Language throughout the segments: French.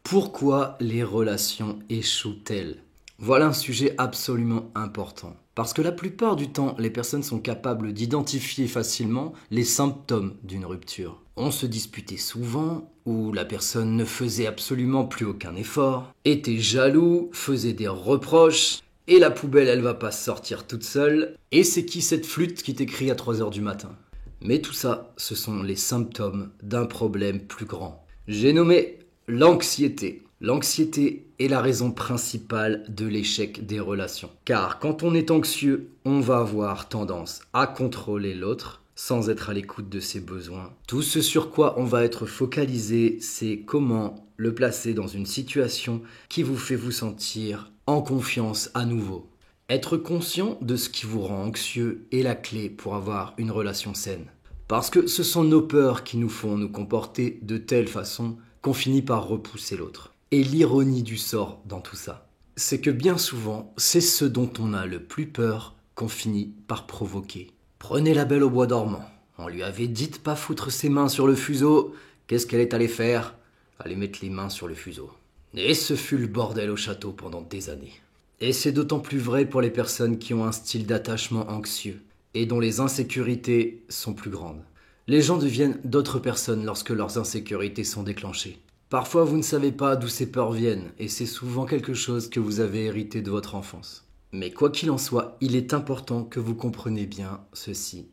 Pourquoi les relations échouent-elles? Voilà un sujet absolument important. Parce que la plupart du temps, les personnes sont capables d'identifier facilement les symptômes d'une rupture. On se disputait souvent, ou la personne ne faisait absolument plus aucun effort, était jaloux, faisait des reproches, et la poubelle elle va pas sortir toute seule. Et c'est qui cette flûte qui t'écrit à 3 heures du matin? Mais tout ça, ce sont les symptômes d'un problème plus grand. J'ai nommé l'anxiété. L'anxiété est la raison principale de l'échec des relations. Car quand on est anxieux, on va avoir tendance à contrôler l'autre sans être à l'écoute de ses besoins. Tout ce sur quoi on va être focalisé, c'est comment le placer dans une situation qui vous fait vous sentir en confiance à nouveau. Être conscient de ce qui vous rend anxieux est la clé pour avoir une relation saine. Parce que ce sont nos peurs qui nous font nous comporter de telle façon qu'on finit par repousser l'autre. Et l'ironie du sort dans tout ça, c'est que bien souvent, c'est ce dont on a le plus peur qu'on finit par provoquer. Prenez la Belle au bois dormant. On lui avait dit de pas foutre ses mains sur le fuseau. Qu'est-ce qu'elle est allée faire? Aller mettre les mains sur le fuseau. Et ce fut le bordel au château pendant des années. Et c'est d'autant plus vrai pour les personnes qui ont un style d'attachement anxieux et dont les insécurités sont plus grandes. Les gens deviennent d'autres personnes lorsque leurs insécurités sont déclenchées. Parfois, vous ne savez pas d'où ces peurs viennent, et c'est souvent quelque chose que vous avez hérité de votre enfance. Mais quoi qu'il en soit, il est important que vous compreniez bien ceci.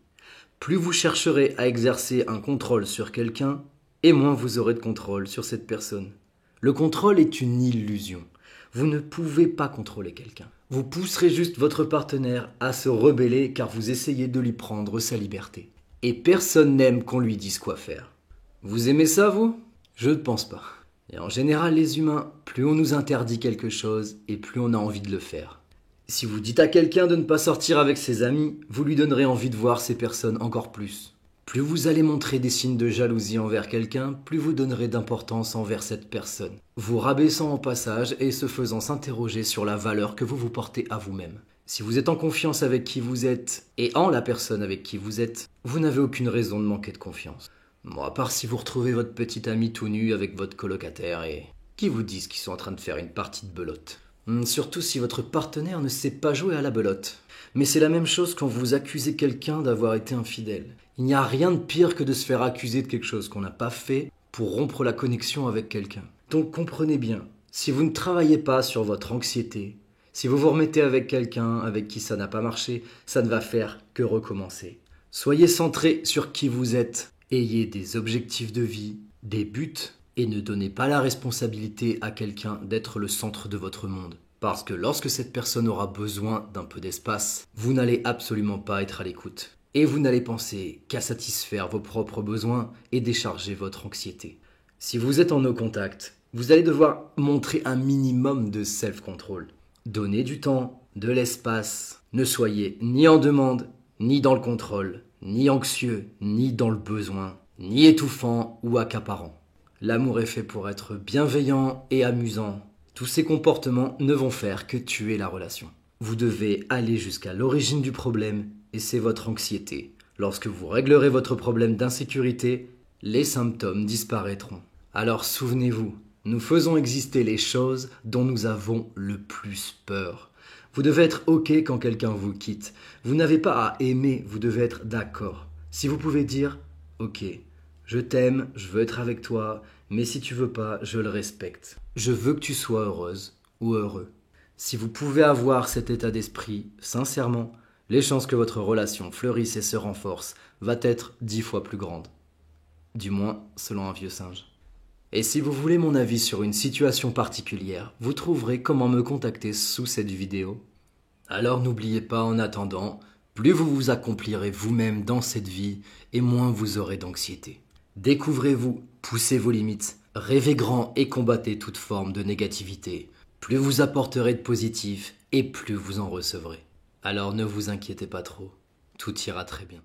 Plus vous chercherez à exercer un contrôle sur quelqu'un, et moins vous aurez de contrôle sur cette personne. Le contrôle est une illusion. Vous ne pouvez pas contrôler quelqu'un. Vous pousserez juste votre partenaire à se rebeller car vous essayez de lui prendre sa liberté. Et personne n'aime qu'on lui dise quoi faire. Vous aimez ça, vous? Je ne pense pas. Et en général, les humains, plus on nous interdit quelque chose et plus on a envie de le faire. Si vous dites à quelqu'un de ne pas sortir avec ses amis, vous lui donnerez envie de voir ces personnes encore plus. Plus vous allez montrer des signes de jalousie envers quelqu'un, plus vous donnerez d'importance envers cette personne, vous rabaissant au passage et se faisant s'interroger sur la valeur que vous vous portez à vous-même. Si vous êtes en confiance avec qui vous êtes et en la personne avec qui vous êtes, vous n'avez aucune raison de manquer de confiance. Bon, à part si vous retrouvez votre petit ami tout nu avec votre colocataire et qui vous disent qu'ils sont en train de faire une partie de belote. Surtout si votre partenaire ne sait pas jouer à la belote. Mais c'est la même chose quand vous accusez quelqu'un d'avoir été infidèle. Il n'y a rien de pire que de se faire accuser de quelque chose qu'on n'a pas fait pour rompre la connexion avec quelqu'un. Donc comprenez bien, si vous ne travaillez pas sur votre anxiété, si vous vous remettez avec quelqu'un avec qui ça n'a pas marché, ça ne va faire que recommencer. Soyez centré sur qui vous êtes. Ayez des objectifs de vie, des buts, et ne donnez pas la responsabilité à quelqu'un d'être le centre de votre monde. Parce que lorsque cette personne aura besoin d'un peu d'espace, vous n'allez absolument pas être à l'écoute. Et vous n'allez penser qu'à satisfaire vos propres besoins et décharger votre anxiété. Si vous êtes en no contact, vous allez devoir montrer un minimum de self-control. Donnez du temps, de l'espace. Ne soyez ni en demande, ni dans le contrôle, ni anxieux, ni dans le besoin, ni étouffant ou accaparant. L'amour est fait pour être bienveillant et amusant. Tous ces comportements ne vont faire que tuer la relation. Vous devez aller jusqu'à l'origine du problème et c'est votre anxiété. Lorsque vous réglerez votre problème d'insécurité, les symptômes disparaîtront. Alors souvenez-vous, nous faisons exister les choses dont nous avons le plus peur. Vous devez être OK quand quelqu'un vous quitte. Vous n'avez pas à aimer, vous devez être d'accord. Si vous pouvez dire « OK, je t'aime, je veux être avec toi, mais si tu veux pas, je le respecte. Je veux que tu sois heureuse ou heureux. » Si vous pouvez avoir cet état d'esprit, sincèrement, les chances que votre relation fleurisse et se renforce va être 10 fois plus grande. Du moins, selon un vieux singe. Et si vous voulez mon avis sur une situation particulière, vous trouverez comment me contacter sous cette vidéo. Alors n'oubliez pas en attendant, plus vous vous accomplirez vous-même dans cette vie et moins vous aurez d'anxiété. Découvrez-vous, poussez vos limites, rêvez grand et combattez toute forme de négativité. Plus vous apporterez de positif et plus vous en recevrez. Alors ne vous inquiétez pas trop, tout ira très bien.